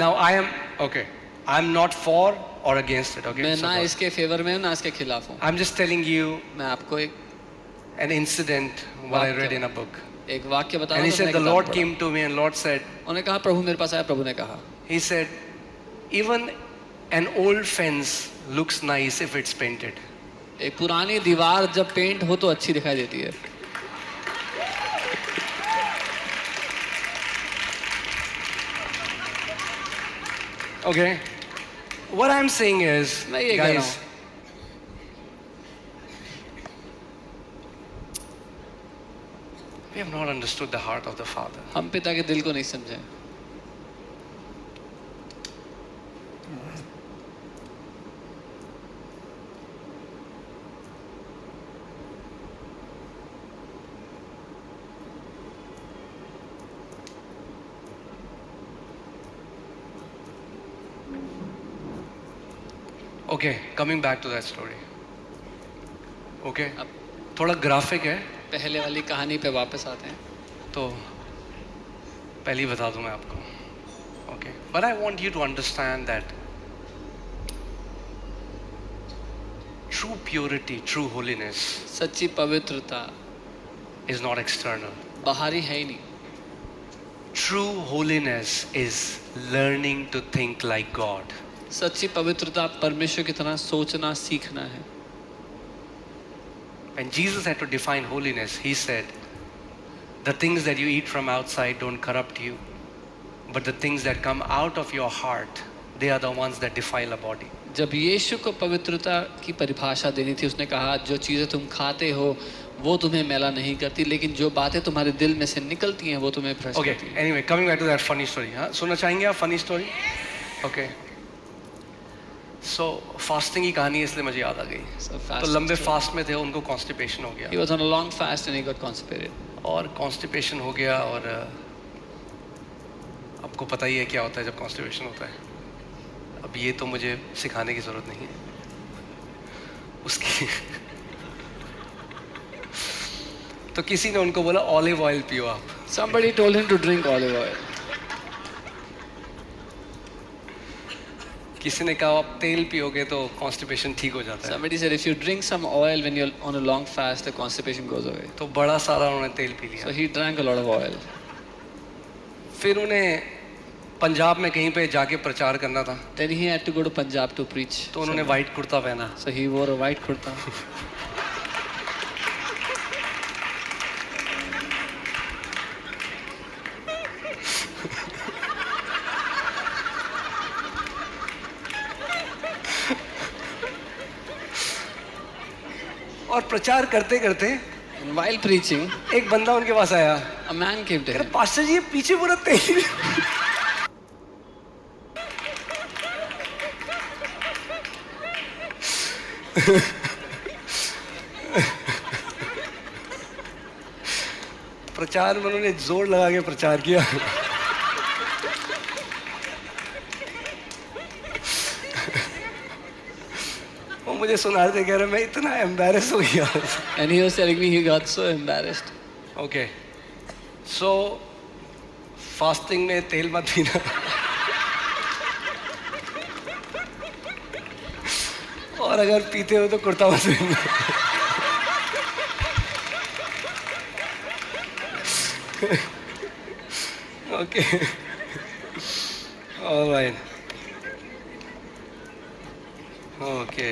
Now I am okay. I'm not for or against it. Okay. मैं So ना don't- इसके favour में हूँ ना इसके खिलाफ हूँ. I'm just telling you मैं आपको an incident what I वाक्य- read in a book. एक वाक्य बता And रहा he हूँ. said the Lord came to me and Lord said, उन्होंने कहा प्रभु मेरे पास आया. प्रभु ने कहा he said, even an old fence looks nice if it's painted. एक पुरानी दीवार जब पेंट हो तो अच्छी दिखाई देती है. Okay. What I'm saying is, मैं ये कह रहा guys, हूँ. we have not understood the heart of the Father. हम पिता के दिल को नहीं समझे. Okay, coming back to that story. Okay. अब थोड़ा ग्राफिक है पहले वाली कहानी पे वापस आते हैं. तो पहले ही बता दूं मैं आपको. Okay. But I want you to understand that true purity, true holiness सच्ची पवित्रता is not external. बाहरी है ही नहीं. True holiness is learning to think like God. सच्ची पवित्रता परमेश्वर की तरह सोचना सीखना है. When Jesus had to define holiness, he said, the things that you eat from outside don't corrupt you, but the things that come out of your heart, they are the ones that defile a body. जब यीशु को पवित्रता की परिभाषा देनी थी उसने कहा जो चीज़ें तुम खाते हो वो तुम्हें मैला नहीं करती लेकिन जो बातें तुम्हारे दिल में से निकलती हैं वो तुम्हें भ्रष्ट Okay, करती हैं. anyway, coming back to that funny story. हाँ, सुनना चाहेंगे आप funny story? Okay. So fasting की कहानी इसलिए मुझे याद आ गई. So तो fasting लंबे story. फास्ट में थे उनको constipation हो He गया was on a long fast and he got constipated. और constipation हो गया और आपको पता ही है क्या होता है जब constipation होता है. अब ये तो मुझे सिखाने की जरूरत नहीं है. उसकी तो किसी ने उनको बोला ऑलिव ऑयल पियो आप. Somebody told him to drink olive oil. किसी ने कहा आप तेल पियोगे तो कॉन्स्टिपेशन ठीक हो जाता है. Somebody said if you drink some oil when you're on a long fast the constipation goes away. तो बड़ा सारा उन्होंने तेल पी So लिया. he drank a lot of oil. फिर उन्हें पंजाब में कहीं पे जाके प्रचार करना था Then he had to go to Punjab to preach. तो उन्होंने वाइट कुर्ता पहना. So he wore a white kurta. और प्रचार करते करते And while preaching, एक बंदा उनके पास आया. a man came to कह him. रहा पास्टर जी ये पीछे पूरा तेल. प्रचार में उन्होंने जोर लगा के प्रचार किया. वो मुझे सुना रहे थे कह रहे मैं इतना एम्बैरेस हो गया. And he was telling me he got so embarrassed. Okay so fasting में तेल मत पीना. और अगर पीते हो तो कुर्ता मत पहनना. Okay alright. ओके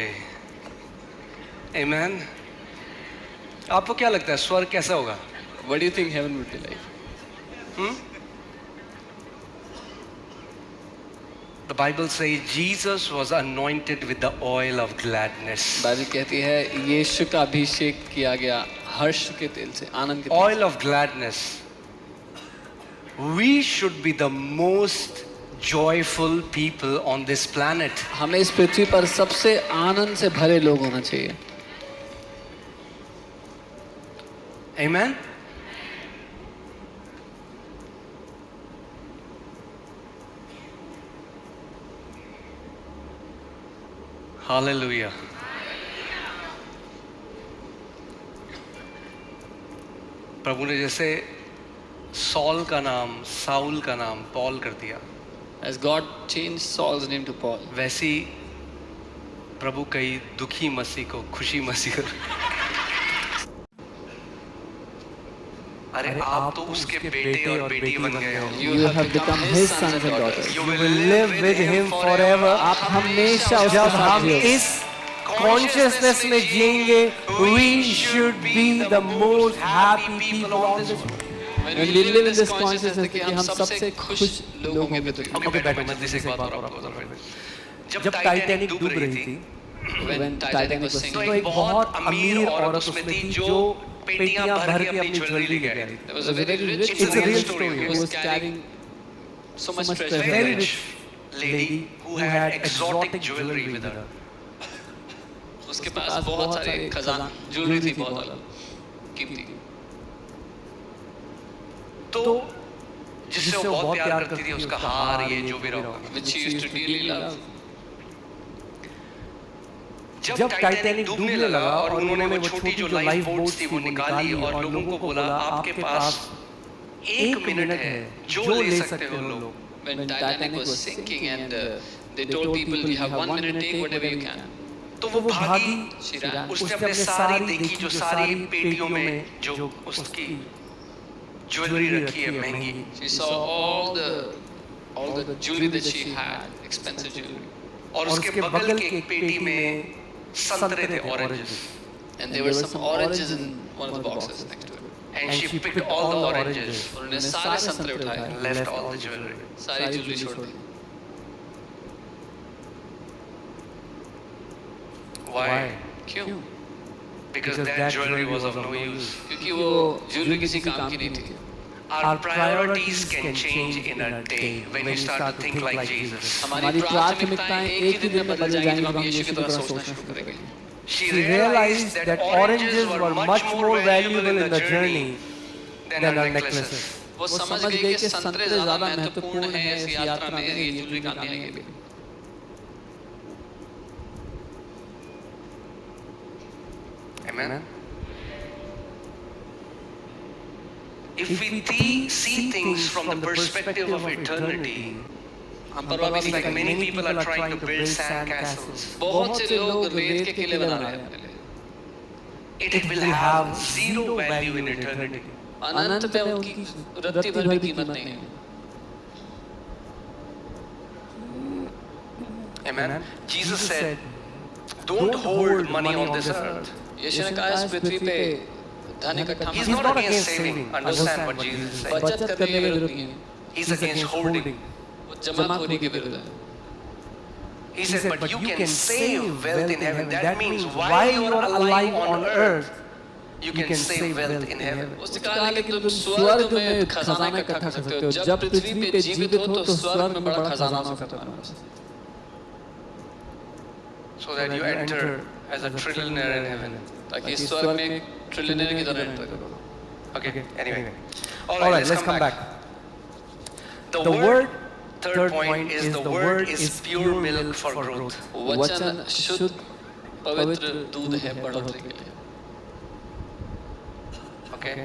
आमेन. आपको क्या लगता है स्वर्ग कैसा होगा? What do you think heaven would be like? The Bible says Jesus was anointed with the oil of gladness. Bible कहती है यीशु का अभिषेक किया गया हर्ष के तेल से, आनंद के तेल Oil of gladness. We should be the most joyful people on this planet. से. हमें इस पृथ्वी पर सबसे आनंद से भरे लोग होना चाहिए. Amen? Hallelujah. प्रभु ने जैसे सॉल का नाम साउल का नाम पॉल कर दिया. As God changed Saul's name to Paul, वैसी प्रभु कई दुखी मसीह को खुशी मसीह को। अरे आप तो उसके बेटे और बेटी बन गए हो। you have become his sons and daughters. You will live with him forever. आप हमेशा उसके जब साथ हम जियोगे। इस कॉन्शियसनेस में जिएंगे, we should be the most happy people on this world. When we live in this consciousness कि हम सबसे खुश लोग होंगे पृथ्वी पे। ओके बैठो, मैं जल्दी से एक बात और आपको बताऊं। जब टाइटैनिक डूब रही थी, When Titanic was तो sinking, एक बहुत अमीर औरत उसमें थी जो पेटियां भर के अपनी ज्वेलरी ले गई। there was a very rich It's a woman real story. who was carrying so much treasure. Very rich lady who had exotic jewelry with her. उसके पास बहुत सारे खजाना ज्वेलरी थी बहुत कीमती। तो जिससे वो बहुत प्यार करती थी, उसका हार ये जो भी रहा। Which she used to dearly love. जब टाइटैनिक डूबने लगा और उन्होंने वो छोटी जो लाइफ बोट्स थी वो निकाली और लोगों को बोला आपके पास 1 मिनट है जो ले सकते हो लोग। When Titanic was sinking and they told people you have 1 minute, take whatever you can. तो वो भागी, She ran. उसने अपने सारी देखी जो सारी पेटियों में जो उसकी ज्वेलरी रखी है महंगी। She saw all the jewelry that she had, expensive jewelry. और उसके बगल के एक पेटी में संतरे थे, oranges. And there were some oranges in one of the boxes next to it. And she picked all the oranges और उन्होंने सारे संतरे उठाए, and left all the jewelry. सारी ज्वेलरी छोड़ दी। Why? क्यों? Because that jewelry was of no use. क्योंकि वो ज्वेलरी किसी काम की नहीं थी। Our priorities can change in a day when you start to think like Jesus. हमारी प्राथमिकताएं एक ही दिन में बदल जाएंगी जब हम यीशु की तरह सोचना शुरू करेंगे। She realized that oranges were much more valuable in the journey than our necklaces. वो समझ गई कि संतरे ज्यादा महत्वपूर्ण हैं इस यात्रा में ये ज्वेलरी काम नहीं आएगी। Amen. If we see things from the perspective of eternity, like many people are trying to build sand castles, बहुत से लोग रेत के किले बना रहे हैं अपने लिए। it will have zero value in eternity. अनंत में उनकी रत्ती भर भी कीमत नहीं है। Amen. Jesus said, "Don't hold money on this earth." यीशु ने कहा इस पृथ्वी पे धन इकट्ठा He's मत not against saving. Understand what Jesus is saying. बचत करने के विरुद्ध नहीं है। He's against holding. वो जमाखोरी के विरुद्ध है। He said, "But you can save wealth in heaven." That means while you are alive on earth, you can save wealth in heaven. उसने कहा लेकिन तुम स्वर्ग में खजाना इकट्ठा कर सकते हो। जब पृथ्वी पे जीवित हो तो स्वर्ग में बड़ा खजाना हो सकता है। So that you enter as a trillionaire in heaven. ताकि स्वर्ग में एक ट्रिलियनर की तरह एंटर करो। Okay. Anyway. All right, let's come back. The word, third point is the word is pure milk for growth. वचन शुद्ध पवित्र दूध है बढ़ोतरी के लिए। Okay.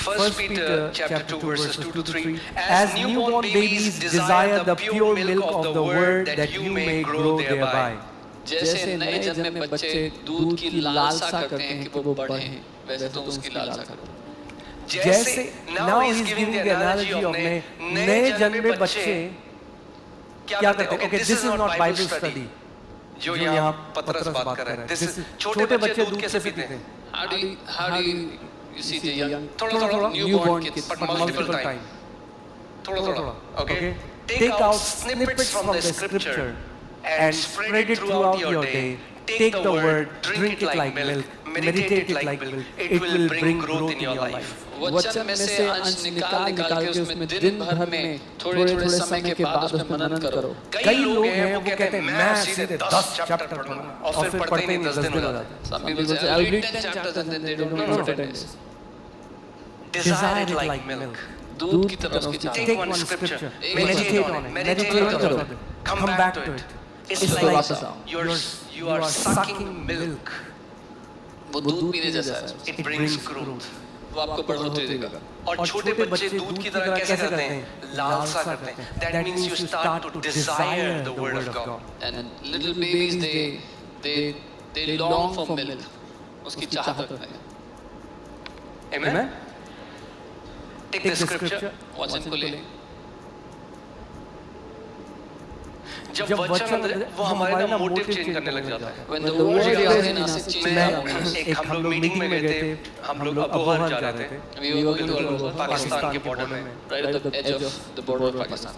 First Peter chapter 2 verses 2 to 3. As newborn babies desire the pure milk of the word that you may grow thereby. जैसे नए जन्मे बच्चे दूध की लालसा करते हैं कि वो बढ़ें, वैसे तुम उसकी लालसा करो। जैसे now he is giving the analogy of नए जन्मे बच्चे क्या करते हैं? Okay, this is not Bible study. जो यहाँ पतरस बात कर रहे हैं। This is छोटे बच्चे दूध कैसे पीते हैं? How do you see the young थोड़ा newborn kids but multiple time. थोड़ा okay. Take out snippets from the scripture and spread it throughout your day. Take the word, drink it like milk, meditate it like milk. It will bring growth in your life. वचन में से अंश निकाल के उसमें दिन भर में थोड़े समय के बाद उसमें मनन करो। कई लोग हैं वो कहते हैं मैं सीधे 10 चैप्टर पढ़ूंगा और फिर पढ़ते नहीं 10 दिन हो जाते हैं। Some people say I'll read 10 chapters and then they don't know for 10 days. Desire it like milk. दूध की तरह उसकी चाह। Take one scripture, meditate on it, come back to it. It's like you are sucking milk. वो दूध पीने जैसा है। It brings growth. वो आपको बढ़ोतरी देगा। और छोटे बच्चे दूध की तरह कैसे करते हैं? लालसा करते हैं। That means you start to desire the word of God. And little babies they long for milk. उसकी चाहत रखते हैं। Amen. Take the scripture. वचन को ले। जब वचन वो हमारे ना मोटिव चेंज करने लग जाता है। When the word comes in us, it changes. एक हम लोग मीटिंग में गए थे, हम लोग अबोहर जा रहे थे, We were going to Al-Bahar, Pakistan के बॉर्डर में। right at the edge of the border of Pakistan.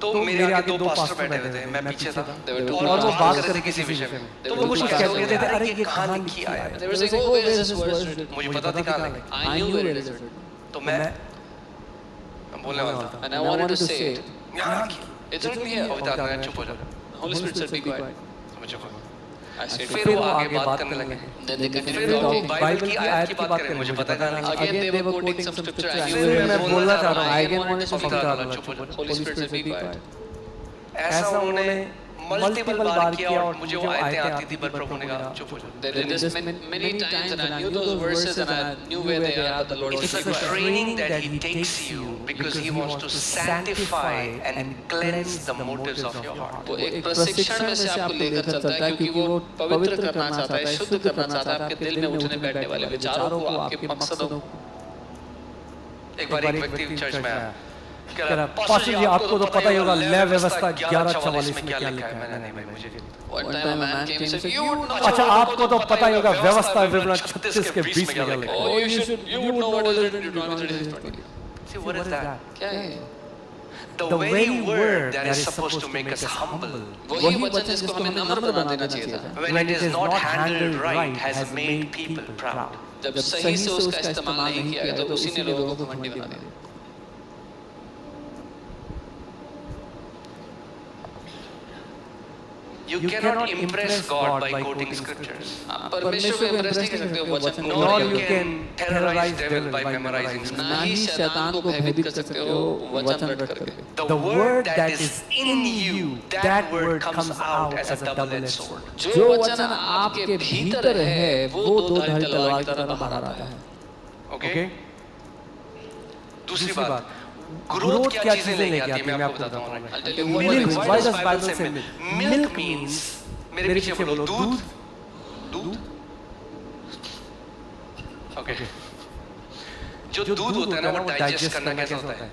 तो मेरे आगे दो पास्टर बैठे हुए थे, मैं पीछे था, There were two और वो pastors. बात कर रहे थे किसी विषय में। तो वो कुछ कह रहे थे, अरे ये कहाँ लिखी आया है? They were saying, oh, where is this verse written? मुझे पता था कहाँ लिखा है। I knew where it is written. तो मैं बोलने वाला था, And I wanted to say it. यहाँ लिखी। It's written here. और बता मैं चुप हो जा। Holy Spirit said, be quiet. तो मैं चुप हो गया। I said, फिर वो आगे बात करने लगे। then they फिर continued वो talking. बाइबल की आयत की बात करें, मुझे पता था नहीं। Again, they were quoting some scripture. I फिर knew मैं बोलना चाह रहा हूँ, I again wanted to और speak बता out. रहा चुप हो जा। Holy Spirit said, be quiet. ऐसा उन्होंने मल्टीपल बार किया और मुझे वो आयतें आती थी, पर प्रभु ने कहा चुप हो जा। They did this many times, and I knew those verses, and I knew where they are. But the Lord It's said, the be quiet. training that He takes you because He wants to sanctify and cleanse the motives of your heart. वो एक प्रशिक्षण में से आपको लेकर चलता है, क्योंकि वो पवित्र करना चाहता है, शुद्ध करना चाहता है, आपके दिल में उठने बैठने वाले विचारों को, आपके मकसदों को। एक बार एक व्यक्ति चर्च में आया, कह रहा, पास्टर जी आपको तो पता ही होगा लय व्यवस्था 1144 में क्या लिखा है। मैंने नहीं भाई मुझे नहीं। One time a man came and said, you would know. अच्छा आपको तो पता ही होगा व्यवस्था विवरण 36 के 20 में क्या लिखा है। Oh, you would know what is written in Deuteronomy 36:20. See what is that? क्या है? The very word that is supposed to make us humble, वही वचन जिसको हमें नम्र बना देना चाहिए था। when it is not handled right, has made people proud. जब सही से उसका इस्तेमाल नहीं किया गया तो उसी ने लोगों को घमंडी बना दिया। You cannot impress God by quoting scriptures. आप परमेश्वर को इम्प्रेस नहीं कर सकते हो वचन को। Nor you can terrorize devil by memorizing scriptures. ना ही शैतान को भयभीत कर सकते हो वचन रट करके। The word that is in you, that word comes out as a double-edged sword. जो वचन आपके भीतर है वो दो धारी तलवार की तरह बाहर आता है। Okay? दूसरी बात, ग्रोथ क्या चीजें लेके आती है मैं आपको बताता हूँ। I'll tell you what Milk, it why is. does Bible say milk? Milk means, मेरे पीछे बोलो दूध, दूध, ओके। जो दूध होता है ना वो डाइजेस्ट करना कैसे होता है?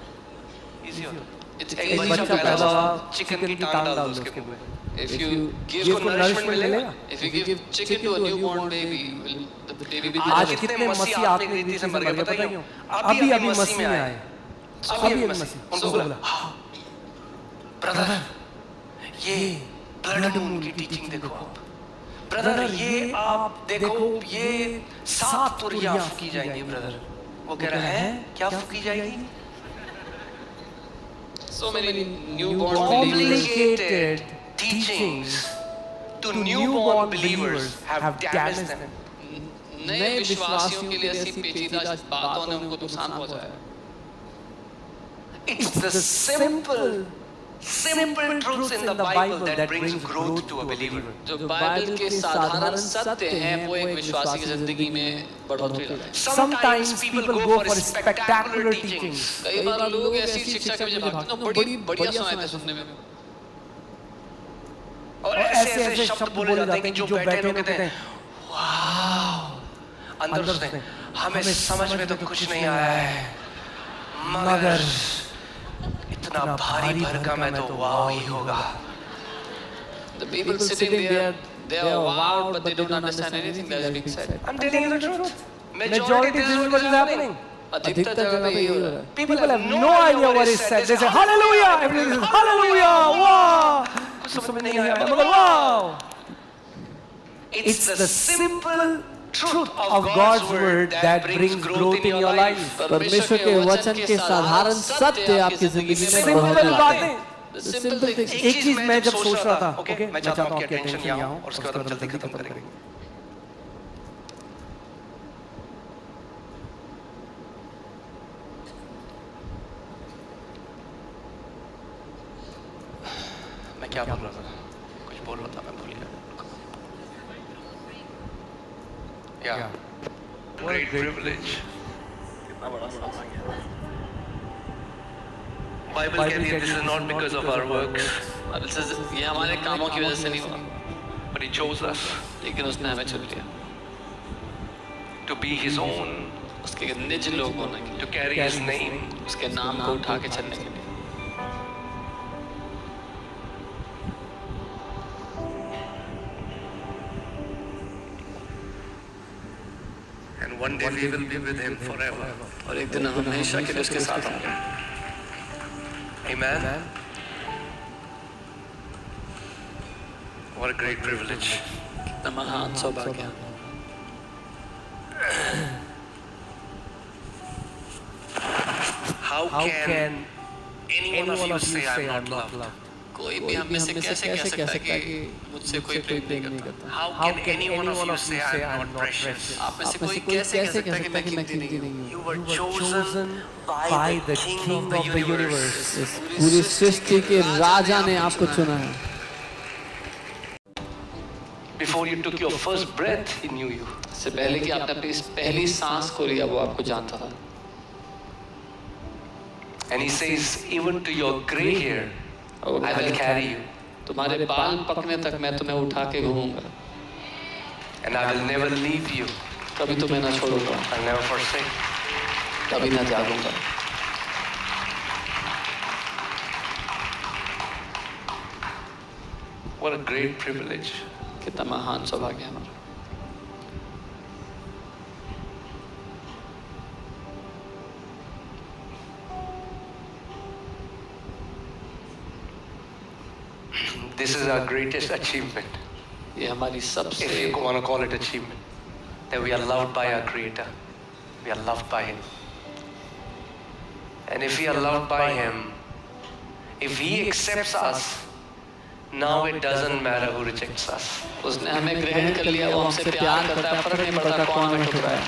इजी होता है। It's एक easy बच्चा to पैदा digest. हुआ, चिकन की टांग डाल दो उसके मुंह में, If you give उसको नरिशमेंट मिलेगा। if you give chicken to a newborn baby, will the baby be आज digested? कितने मसीह आपने रीति से मर गए पता क्यों? अभी अभी मसीह में आए, अभी मसीह उनको बोला, ब्रदर ये ब्लड मून की टीचिंग देखो आप, ब्रदर ये आप देखो ये 7 तुरियां फूकी जाएंगी ब्रदर। वो कह रहा है क्या फूकी जाएगी? So many newborn believers. Complicated teachings to newborn believers have damaged them. नए विश्वासियों के लिए ऐसी पेचीदा बातों ने उनको नुकसान पहुंचाया। It's the simple truths in the Bible that brings growth to a believer. जो बाइबल के साधारण सत्य हैं वो एक विश्वासी की जिंदगी में बढ़ोतरी लाते हैं। Sometimes people go for spectacular teachings. कई बार लोग ऐसी शिक्षा के पीछे भागते हैं बड़ी बढ़िया सुनाते हैं सुनने में, और ऐसे शब्द बोले जाते हैं कि जो बैठे हैं कहते हैं वाह, अंदर से हमें समझ में तो कुछ नहीं आया है, मगर इतना भारी भरकम है तो वाह ही होगा। The people sitting there, they are wowed, but they don't understand anything that is being said. I'm telling you the truth. Majority this is what is happening. अधिकतर जगह पे ये हो रहा है। People have no idea what is said. They say hallelujah. Everybody says hallelujah. Wow. कुछ समझ में नहीं आया मगर wow. It's the simple truth of God's word that brings growth in your life. परमेश्वर के वचन के साधारण सत्य आपकी जिंदगी में सिंपल बातें। Simple things. एक चीज मैं जब सोच रहा था, ओके, मैं चाहता हूँ कि अटेंशन यहाँ हो और उसके बाद हम जल्दी खत्म करेंगे। मैं क्या बोल रहा था? कुछ बोल रहा था मैं भूल गया। या Great privilege. Bible कहती है, this is not because of our works, ये हमारे कामों की वजह से नहीं हुआ, but He chose us लेकिन उसने हमें चुन लिया to be His own, उसके निज लोग होने के to carry His name. लिए, उसके नाम को उठा के चलने के लिए। And one day we will be with Him forever. और एक दिन हम हमेशा के लिए उसके साथ होंगे। Amen. What a great privilege. कितना महान सौभाग्य। How can any one of you say I'm not loved? कोई भी हम में से कैसे कह सकता है कि मुझसे कोई प्रेम नहीं करता? How can any one of you say I'm not precious? आप में से कोई कैसे कह सकता है कि मैं कीमती नहीं हूँ? You were chosen by the King of the universe. पूरी सृष्टि के राजा ने आपको चुना है। Before you took your first breath, He knew you. इससे पहले कि आपने अपनी पहली सांस को लिया, वो आपको जानता था। And He says, even to your gray hair, I will carry you. तुम्हारे बाल पकने तक मैं तुम्हें उठा के घूमूंगा, And I will never leave you. कभी तुम्हें ना छोड़ूंगा, I'll never forsake. कभी ना त्यागूंगा। What a great privilege. कितना महान सौभाग्य हमारा। This is our greatest achievement, ये हमारी सबसे if you want to call it achievement, that we are loved by our Creator. We are loved by Him. And if we are loved by Him, if He accepts us, now it doesn't matter who rejects us. उसने हमें ग्रहण कर लिया, वो हमसे प्यार करता है, फर्क नहीं पड़ता कौन हमें ठुकराए।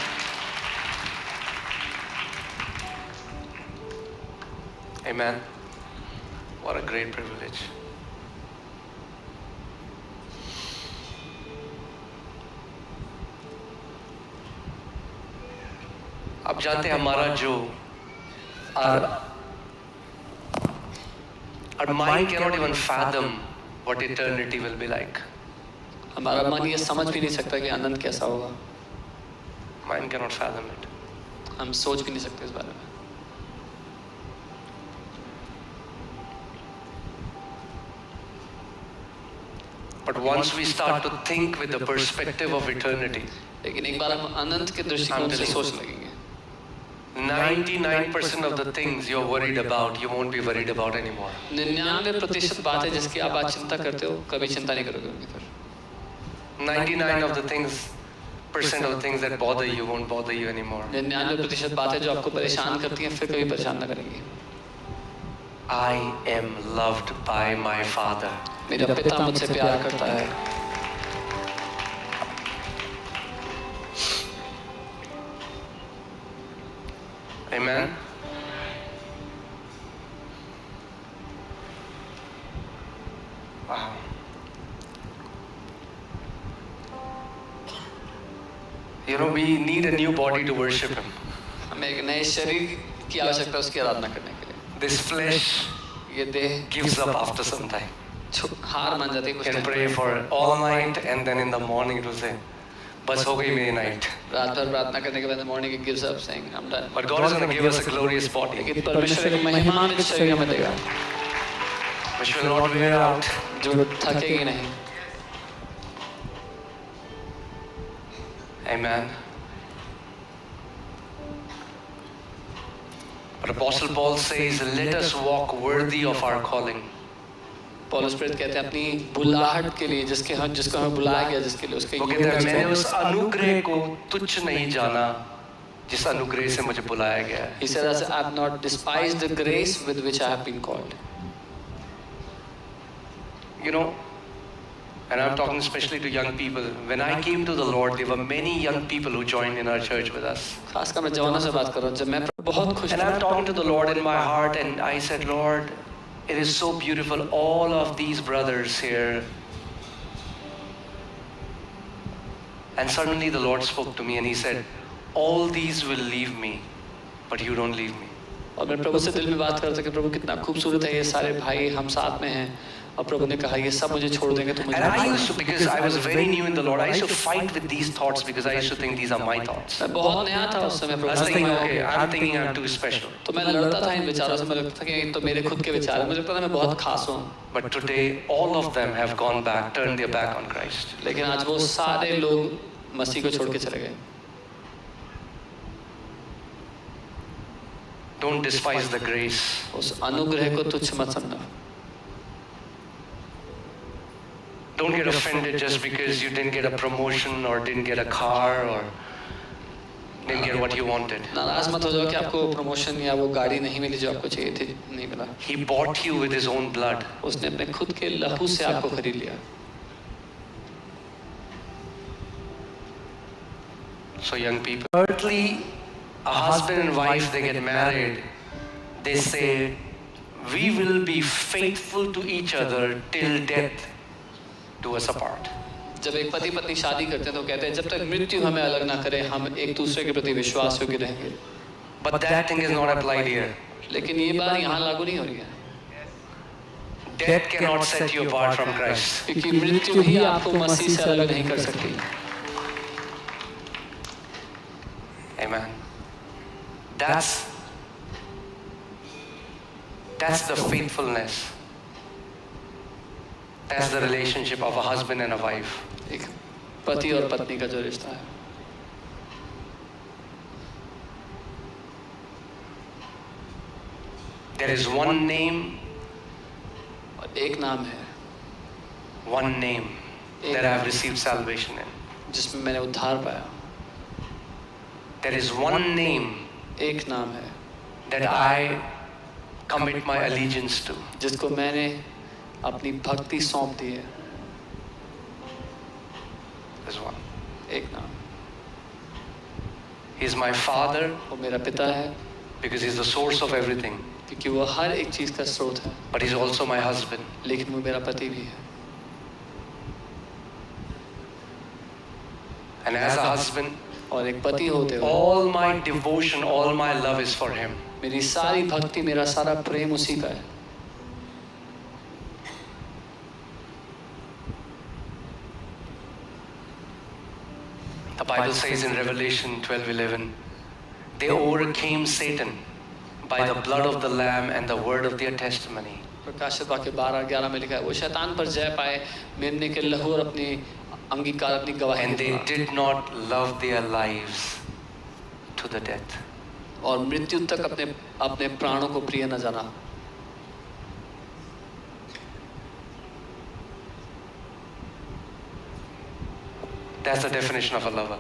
Amen. What a great privilege. आप जानते हैं हमारा जो our mind cannot even fathom what eternity will be like. हमारा मन ये समझ भी नहीं सकता कि आनंद कैसा होगा। Mind cannot fathom it. हम सोच भी नहीं सकते इस बारे में। But once we start to think with the perspective of eternity, लेकिन एक बार हम अनंत के दृष्टिकोण से सोच लगेंगे, 99% of the things you're worried about, you won't be worried about anymore. 99% बातें जिसकी आप आज चिंता करते हो, कभी चिंता नहीं करोगे उनकी फिर। 99 of the things, percent of the things that bother you won't bother you anymore. 99% बातें जो आपको परेशान करती हैं, फिर कभी परेशान ना करेंगी। I am loved by my Father. मेरा पिता मुझसे प्यार करता है। Amen. Wow. You know, we need a new body to worship Him. हमें एक नए शरीर की आवश्यकता है उसकी आराधना करने के लिए। This flesh ये देह gives up after some time. हार मान जाती है कुछ You can time. pray for all night and then in the morning it will say, बस हो गई मेरी night. रात भर प्रार्थना करने के बाद morning it gives up saying I am done. But God is going to give us a glorious body, लेकिन परमेश्वर एक महिमान्वित शरीर हमें देगा, which will not wear out. जो थकेगी नहीं। Amen. But Apostle Paul says, let us walk worthy of our calling. पौलुस प्रेरित कहते हैं अपनी बुलाहट के लिए, जिसको हमें बुलाया गया, जिसके लिए उसके वो कहते हैं मैंने उस अनुग्रह को तुच्छ नहीं जाना जिस अनुग्रह से मुझे बुलाया गया है. He said, I have not despised the grace with which I have been called. You know, and I'm talking especially to young people. When I came to the Lord, there were many young people who joined in our church with us. खासकर मैं जवानों से बात कर रहा हूँ, जब मैं बहुत खुश And I'm talking to the Lord in my heart, and I said, Lord, it is so beautiful, all of these brothers here. And suddenly the Lord spoke to me and He said, all these will leave me, but you don't leave me. और मैं प्रभु से दिल में बात कर रहा था कि प्रभु कितना खूबसूरत है, ये सारे भाई हम साथ में हैं, और प्रभु ने कहा ये सब मुझे छोड़ देंगे तो मुझे And I used to, because I was very new in the Lord, I used to fight with these thoughts because I used to think these are my thoughts. मैं बहुत नया था उस समय I प्रभु was से thinking, okay, I'm thinking I'm too special. तो मैं लड़ता था इन विचारों से, मुझे लगता था कि ये तो मेरे खुद के विचार हैं, मुझे लगता था मैं बहुत खास हूँ। But today, all of them have gone back, turned their back on Christ. लेकिन आज वो सारे लोग मसीह को छोड़ के चले गए। Don't despise the grace. उस अनुग्रह को तुच्छ मत समझना। Don't get offended just because you didn't get a promotion or didn't get a car or didn't get what you wanted. नाराज मत हो जाओ कि आपको प्रमोशन या वो गाड़ी नहीं मिली जो आपको चाहिए थी, नहीं मिला। He bought you with his own blood. उसने अपने खुद के लहू से आपको खरीद लिया। So young people, thirdly, a husband and wife, they get married, they say, we will be faithful to each other till death do us apart. जब एक पति पत्नी शादी करते हैं तो कहते हैं जब तक मृत्यु हमें अलग ना करे हम एक दूसरे के प्रति विश्वास योग्य रहेंगे। But that thing is not applied here. लेकिन ये बात यहाँ लागू नहीं हो रही है। Death cannot set you apart from Christ. क्योंकि मृत्यु भी आपको मसीह से अलग नहीं कर सकती। Amen. That's the faithfulness. That's the relationship of a husband and a wife. एक पति और पत्नी का जो रिश्ता है। There is one name, और एक नाम है one name that I have received salvation in. जिसमें मैंने उद्धार पाया। There is one name एक नाम है that I commit my allegiance to. जिसको मैंने अपनी भक्ति सौंप दी है। There's one. एक नाम। He is my father वो मेरा पिता है because he's the source of everything. क्योंकि वो हर एक चीज का स्रोत है। But he's also my husband. लेकिन वो मेरा पति भी है। And as a husband, और एक पति होते हुए all my devotion, all my love is for him. मेरी सारी भक्ति, मेरा सारा प्रेम उसी का है। The Bible says in Revelation 12:11, they overcame Satan by the blood of the Lamb and the word of their testimony. प्रकाशित वाक्य 12:11 में लिखा है वो शैतान पर जय पाए मेमने के लहू और अपनी अंगीकार अपनी गवाही And they did not love their lives to the death. और मृत्यु तक अपने अपने प्राणों को प्रिय न जाना। That's the definition of a lover.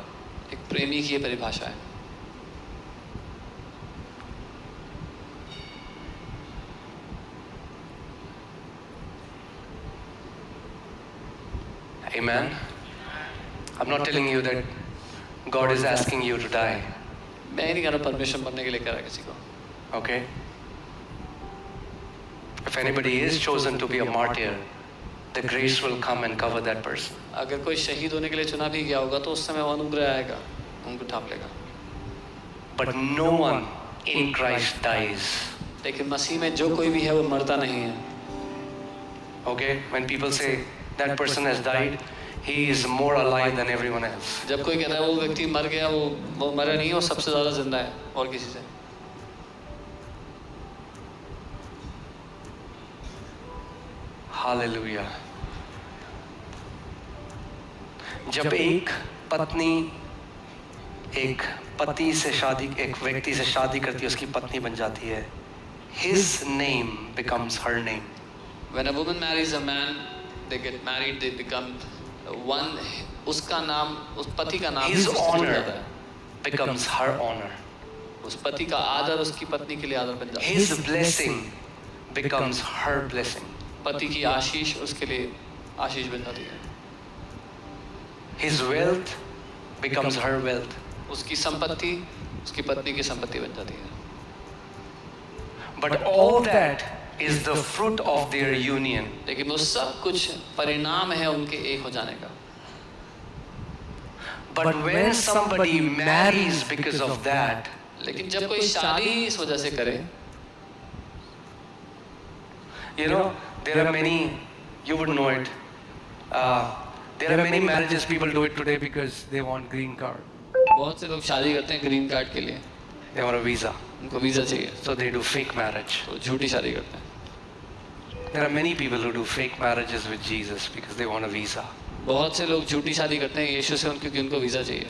एक प्रेमी की ये परिभाषा है। Amen. I'm not telling you that God is asking you to die. मैं नहीं कह रहा परमेश्वर बनने के लिए कह रहा किसी को। Okay? If anybody is chosen to be a martyr, the grace will come and cover that person. अगर कोई शहीद होने के लिए चुना भी गया होगा तो उस समय वो अनुग्रह आएगा, उनको ढांप लेगा। But no one in Christ dies. लेकिन मसीह में जो कोई भी है वो मरता नहीं है। Okay? When people say that person has died, he is more alive than everyone else. जब कोई कहता है वो व्यक्ति मर गया, वो मरा नहीं है, वो सबसे ज्यादा जिंदा है और किसी से। Hallelujah. जब एक पत्नी एक पति से शादी एक व्यक्ति से शादी करती है, उसकी पत्नी बन जाती है, his name becomes her name. When a woman marries a man, they get married, they become one. उसका नाम, उस पति का नाम His उससे जुड़ honor जाता है। becomes her honor. उस पति का आदर उसकी पत्नी के लिए आदर बन जाता है। His blessing becomes her blessing. पति की आशीष उसके लिए आशीष बन जाती है। His wealth becomes her wealth. उसकी संपत्ति उसकी पत्नी की संपत्ति बन जाती है। But all that is the fruit of their union. लेकिन वो सब कुछ परिणाम है उनके एक हो जाने का। But when somebody marries because of that, लेकिन जब कोई शादी इस वजह से करे, you know, there are many, you would know it. There are many marriages people do it today because they want green card. बहुत से लोग शादी करते हैं ग्रीन कार्ड के लिए, They want a visa, उनको वीजा चाहिए, so they do fake marriage. तो झूठी शादी करते हैं. There are many people who do fake marriages with Jesus because they want a visa. बहुत से लोग झूठी शादी करते हैं यीशु से क्योंकि उनको वीजा चाहिए.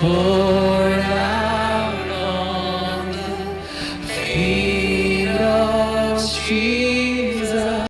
Oh